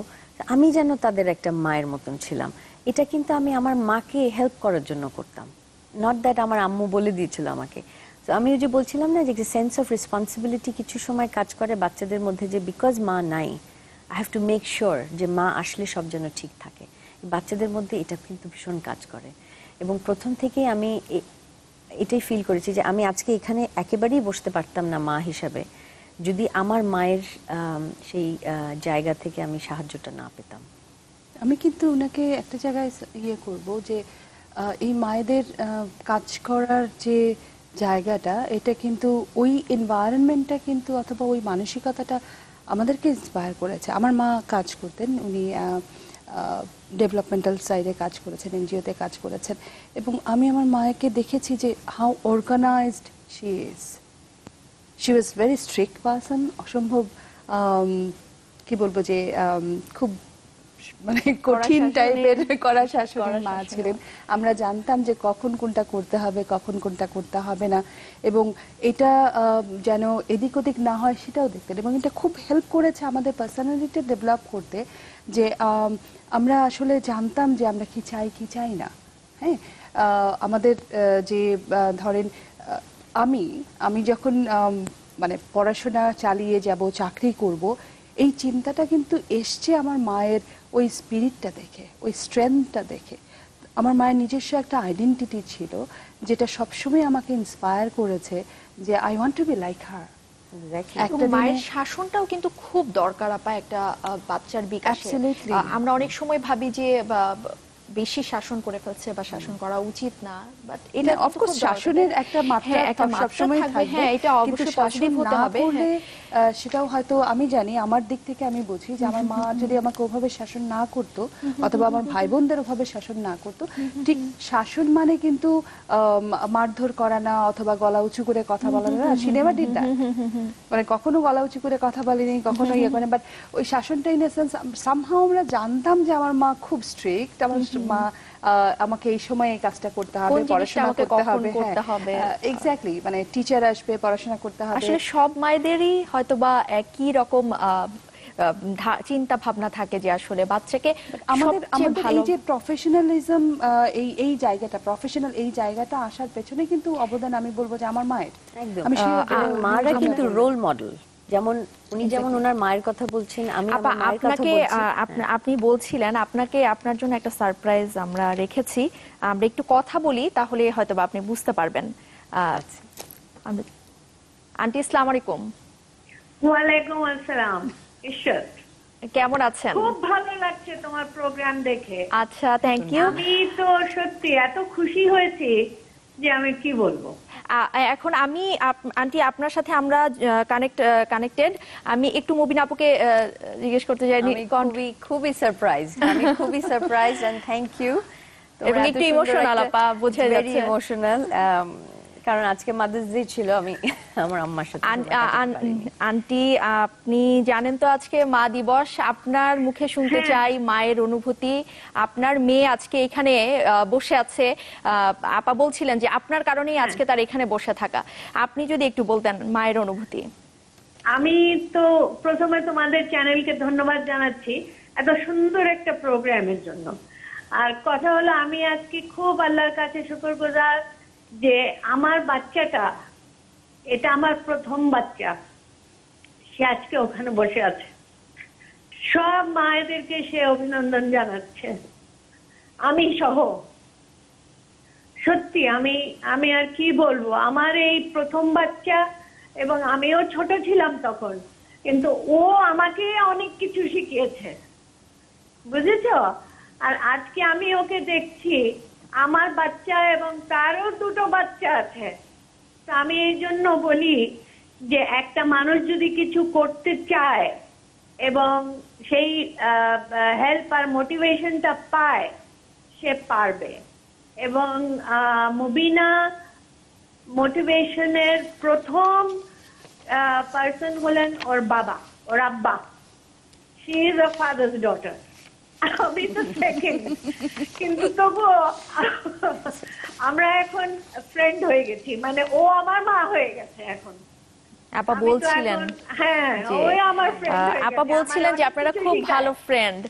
আমি যেন তাদের একটা মায়ের মতন ছিলাম। এটা কিন্তু আমি আমার মাকে হেল্প করার জন্য করতাম, নট দ্যাট আমার আম্মু বলে দিয়েছিল আমাকে। তো আমি ওই যে বলছিলাম না যে সেন্স অফ রেসপন্সিবিলিটি কিছু সময় কাজ করে বাচ্চাদের মধ্যে, যে বিকজ মা নাই I have to make sure যে মা আসলে সব যেন ঠিক থাকে। বাচ্চাদের মধ্যে এটা কিন্তু ভীষণ কাজ করে। এবং প্রথম থেকেই আমি এটাই ফিল করেছি যে আমি আজকে এখানে একেবারেই বসতে পারতাম না মা হিসাবে যদি আমার মায়ের সেই জায়গা থেকে আমি সাহায্যটা না পেতাম। আমি কিন্তু ওনাকে একটা জায়গায় ইয়ে করব যে এই মায়েদের কাজ করার যে জায়গাটা, এটা কিন্তু ওই এনভায়রনমেন্টটা কিন্তু অথবা ওই মানসিকতাটা আমাদেরকে ইন্সপায়ার করেছে। আমার মা কাজ করতেন, উনি ডেভেলপমেন্টাল সাইডে কাজ করেছেন, এনজিওতে কাজ করেছেন, এবং আমি আমার মাকে দেখেছি যে how organised she is. She was very strict person, অসম্ভব কি বলবো যে খুব মানে কঠিন টাইপের কড়া শাসনের মা ছিলেন। আমরা জানতাম যে কখন কোনটা করতে হবে, কখন কোনটা করতে হবে না, এবং এটা যেন এদিক ওদিক না হয় সেটাও দেখতেন। এবং এটা খুব হেল্প করেছে আমাদের পার্সোনালিটি ডেভেলপ করতে, যে আমরা আসলে জানতাম যে আমরা কি চাই কি চাই না। হ্যাঁ, আমাদের যে ধরেন আমি যখন মানে পড়াশোনা চালিয়ে যাব, চাকরি করব, এই চিন্তাটা কিন্তু এসছে আমার মায়ের ওই স্পিরিটটা দেখে, ওই স্ট্রেংথটা দেখে। আমার মায়ের নিজস্ব একটা আইডেন্টিটি ছিল যেটা সবসময় আমাকে ইন্সপায়ার করেছে যে I want to be like her. একটা মায়ের শাসনটাও কিন্তু খুব দরকার আপা একটা বাচ্চার বিকাশে। Absolutely. আমরা অনেক সময় ভাবি যে বেশি শাসন করে ফেলছে বা শাসন করা উচিত না, বাট এটা অফ কোর্স শাসনের একটা মাত্রা সবসময় থাকবে, হ্যাঁ, এটা কিন্তু অবশ্যই পজিটিভ শাসন হতে না হবে। করলে সেটাও হয়তো আমি জানি, আমার দিক থেকে আমি বুঝি যে আমার মা যদি আমাকে ওভাবে শাসন না করতো অথবা আমার ভাই বোনদের ওভাবে শাসন না করতো, ঠিক শাসন মানে কিন্তু মারধর করা না অথবা গলা উঁচু করে কথা বলা না, সিনেমা ডিড দ্যাট, মানে কখনো গলা উঁচু করে কথা বলেনি, কখনো ইয়ে করে, বাট ওই শাসনটা ইন এ সেন্স সামহাউ আমরা জানতাম যে আমার মা খুব স্ট্রিক্ট, আমার মা আমাকে এই সময় এই কাজটা করতে হবে, পড়াশোনা করতে হবে, এক্স্যাক্টলি, মানে টিচার আসবে, পড়াশোনা করতে হবে। আসলে সব মায়েদেরই হয়তোবা একই রকম চিন্তা ভাবনা থাকে যে আসলে বাচ্চাকে আমাদের সবচেয়ে এই ভালো যে প্রফেশনালিজম, এই জায়গাটা, প্রফেশনাল এই জায়গাটা আসার পেছনে কিন্তু অবদান আমি বলবো যে আমার মায়ের। একদম, আমি মারা কিন্তু রোল মডেল। যেমন উনি যেমন ওনার মায়ের কথা বলছেন, আমি আমার মায়ের কথা আপনাকে বলছি। আপনি বলছিলেন আপনাকে আপনার জন্য একটা সারপ্রাইজ আমরা রেখেছি, আমরা একটু কথা বলি তাহলে হয়তো আপনি বুঝতে পারবেন। আন্টি আসসালামু আলাইকুম। ওয়ালাইকুম আসসালাম। ঈশ্বর, কেমন আছেন? খুব ভালো লাগছে তোমার প্রোগ্রাম দেখে। আচ্ছা, থ্যাংক ইউ। আমি তো সত্যি এত খুশি হয়েছি যে আমি কি বলবো। এখন আমি আন্টি আপনার সাথে আমরা কানেক্টেড। আমি একটু মুবিন আপুকে জিজ্ঞেস করতে চাই, খুবই সারপ্রাইজ, আমি খুবই সারপ্রাইজ এন্ড থ্যাংক ইউ। এবং একটু ইমোশনাল আপা, বোঝা যাচ্ছে ইমোশনাল, কারণ আজকে মাদার্স ডে ছিল, আমি আমার আম্মার সাথে। আন্টি আপনি জানেন তো আজকে মা দিবস, আপনার মুখে শুনতে চাই মায়ের অনুভূতি। আপনার মেয়ে আজকে এখানে বসে আছে, আপা বলছিলেন যে আপনার কারণেই আজকে তার এখানে বসে থাকা। আপনি যদি একটু বলতেন মায়ের অনুভূতি। আমি তো প্রথমে তোমাদের চ্যানেলকে ধন্যবাদ জানাচ্ছি এত সুন্দর একটা প্রোগ্রামের জন্য। আর কথা হলো, আমি আজকে খুব আল্লাহর কাছে শুকরগুজার যে আমার বাচ্চাটা, এটা আমার প্রথম বাচ্চা, সে আজকে ওখানে বসে আছে। সব মায়েদেরকে সে অভিনন্দন জানাচ্ছে, আমি সহ। সত্যি আমি আর কি বলবো, আমার এই প্রথম বাচ্চা, এবং আমিও ছোট ছিলাম তখন, কিন্তু ও আমাকে অনেক কিছু শিখিয়েছে, বুঝেছো? আর আজকে আমি ওকে দেখছি, আমার বাচ্চা এবং তারও দুটো বাচ্চা আছে। তো আমি এই জন্য বলি যে একটা মানুষ যদি কিছু করতে চায় এবং সেই হেল্প আর মোটিভেশনটা পায়, সে পারবে। এবং মুবিনা মোটিভেশনের প্রথম পার্সন হলেন ওর বাবা, ওর আব্বা। She is a father's daughter, আমি তো সেকেন্ড, কিন্তু তবুও আমরা এখন ফ্রেন্ড হয়ে গেছি, মানে ও আমার মা হয়ে গেছে এখন। আপা বলছিলেন, হ্যাঁ, ওই আমার ফ্রেন্ড। আপা বলছিলেন যে আপনারা খুব ভালো ফ্রেন্ড।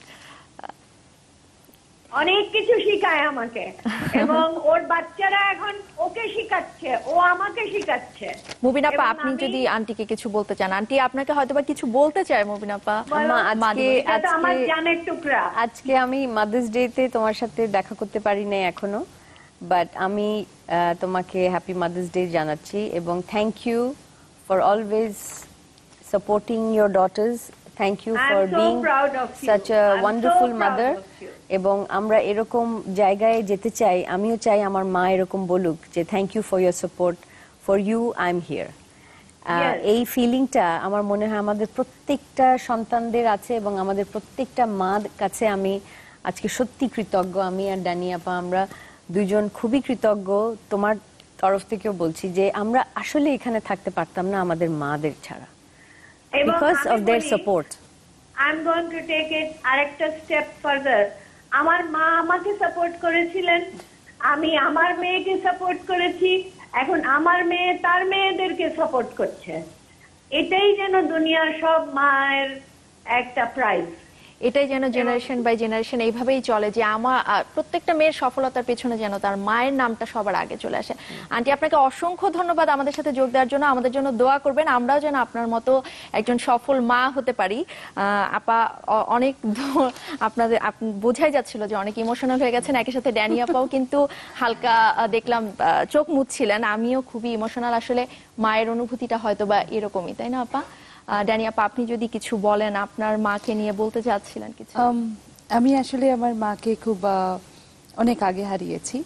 অনেক কিছু শিখায় আমাকে, এবং ওর বাচ্চারা এখন ওকে শিখাচ্ছে, ও আমাকে শিখাচ্ছে। মুবিন আপা, এবং আপনি আমি- যদি আন্টিকে কিছু বলতে চান, আন্টি আপনাকে হয়তোবা কিছু বলতে চায়। মুবিন আপা, বলো, আম্মা, এটা তো আমার আজকে- জানের টুকরা। আজকে আমি মাদার্স ডেতে তোমার সাথে দেখা করতে পারি নাই এখনো, বাট আমি তোমাকে হ্যাপি মাদার্স ডে জানাচ্ছি, এবং thank you for always supporting your daughters. Thank you I am for so being proud of you. Such a I am so wonderful proud mother. of you. এবং আমরা এরকম জায়গায় যেতে চাই, আমিও চাই আমার মা এরকম বলুক যে thank you for your support, for you I am here. Yes. এই ফিলিংটা আমার মনে হয় আমাদের প্রত্যেকটা সন্তানদের আছে, এবং আমাদের প্রত্যেকটা মার কাছে আমি আজকে সত্যি কৃতজ্ঞ। আমি আর ডানি আপা আমরা দুইজন খুবই কৃতজ্ঞ। তোমার তরফ থেকেও বলছি যে আমরা আসলে এখানে থাকতে পারতাম না আমাদের মাদের ছাড়া, এবং বিকজ আমি অফ দেয়ার বলি, support. I'm going to take it আরেকটা স্টেপ ফার্দার। আমার মা আমাকে সাপোর্ট করেছিলেন, আমি আমার মেয়েকে সাপোর্ট করেছি, এখন আমার মেয়ে তার মেয়েদেরকে সাপোর্ট করছে। এটাই যেন দুনিয়ার সব মায়ের একটা প্রাইজ। এটাই যেন জেনারেশন বাই জেনারেশন এইভাবেই চলে, যে আমার প্রত্যেকটা মেয়ের সফলতার পেছনে যেন তার মায়ের নামটা সবার আগে চলে আসে। আন্টি, আপনাকে অসংখ্য ধন্যবাদ আমাদের সাথে যোগ দেওয়ার জন্য। আমাদের জন্য দোয়া করবেন, আমরাও যেন আপনার মতো একজন সফল মা হতে পারি। আপা অনেক আপনাদের বোঝাই যাচ্ছিল যে অনেক ইমোশনাল হয়ে গেছেন। একই সাথে ড্যানি আপাও কিন্তু হালকা দেখলাম চোখ মুছছিলেন। আমিও খুবই ইমোশনাল। আসলে মায়ের অনুভূতিটা হয়তো বা এরকমই, তাই না আপা? ড্যানি আপা, আপনি যদি কিছু বলেন, আপনার মাকে নিয়ে বলতে চাচ্ছিলেন কিছু। আমি আসলে আমার মাকে খুব অনেক আগে হারিয়েছি,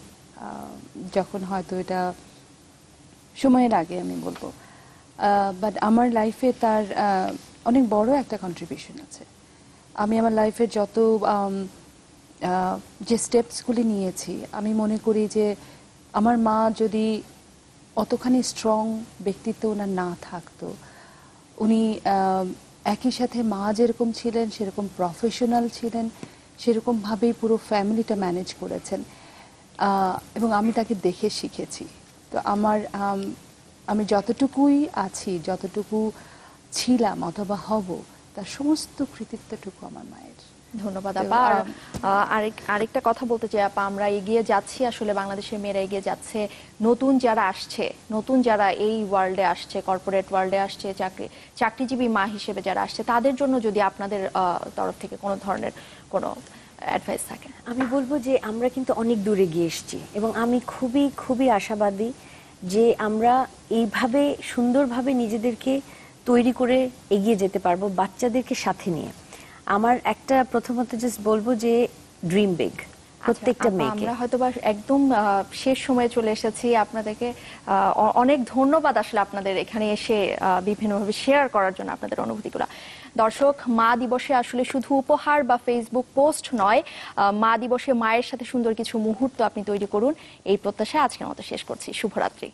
যখন হয়তো এটা সময়ের আগে আমি বলবো, বাট আমার লাইফে তার অনেক বড় একটা কন্ট্রিবিউশন আছে। আমি আমার লাইফের যত যে স্টেপসগুলি নিয়েছি, আমি মনে করি যে আমার মা যদি অতখানি স্ট্রং ব্যক্তিত্ব ওনার না থাকতো, উনি একই সাথে মা যেরকম ছিলেন সেরকম প্রফেশনাল ছিলেন, সেরকমভাবেই পুরো ফ্যামিলিটা ম্যানেজ করেছেন, এবং আমি তাকে দেখে শিখেছি। তো আমি যতটুকুই আছি, যতটুকু ছিলাম অথবা হব, তার সমস্ত কৃতিত্বটুকু আমার মায়ের। ধন্যবাদ আপা। আর আরেকটা কথা বলতে চাই আপা, আমরা এগিয়ে যাচ্ছি, আসলে বাংলাদেশের মেয়েরা এগিয়ে যাচ্ছে। নতুন যারা আসছে, নতুন যারা এই ওয়ার্ল্ডে আসছে, কর্পোরেট ওয়ার্ল্ডে আসছে, চাকরিজীবী মা হিসেবে যারা আসছে, তাদের জন্য যদি আপনাদের তরফ থেকে কোনো ধরনের কোনো অ্যাডভাইস থাকে। আমি বলবো যে আমরা কিন্তু অনেক দূরে গিয়ে এসেছি, এবং আমি খুবই খুবই আশাবাদী যে আমরা এইভাবে সুন্দরভাবে নিজেদেরকে তৈরি করে এগিয়ে যেতে পারবো, বাচ্চাদেরকে সাথে নিয়ে। আমার একটা প্রথমত জাস্ট বলবো যে ড্রিম বিগ, প্রত্যেকটা আপা, মেয়েকে। আমরা হয়তোবা একদম শেষ সময়ে চলে এসেছি। আপনাদেরকে অনেক ধন্যবাদ আসলে আপনাদের এখানে এসে বিভিন্নভাবে শেয়ার করার জন্য আপনাদের অনুভূতিগুলো। দর্শক, মা দিবসে আসলে শুধু উপহার বা ফেসবুক পোস্ট নয়, মা দিবসে মায়ের সাথে সুন্দর কিছু মুহূর্ত আপনি তৈরি করুন, এই প্রত্যাশা আজকের মতো শেষ করছি। শুভরাত্রি।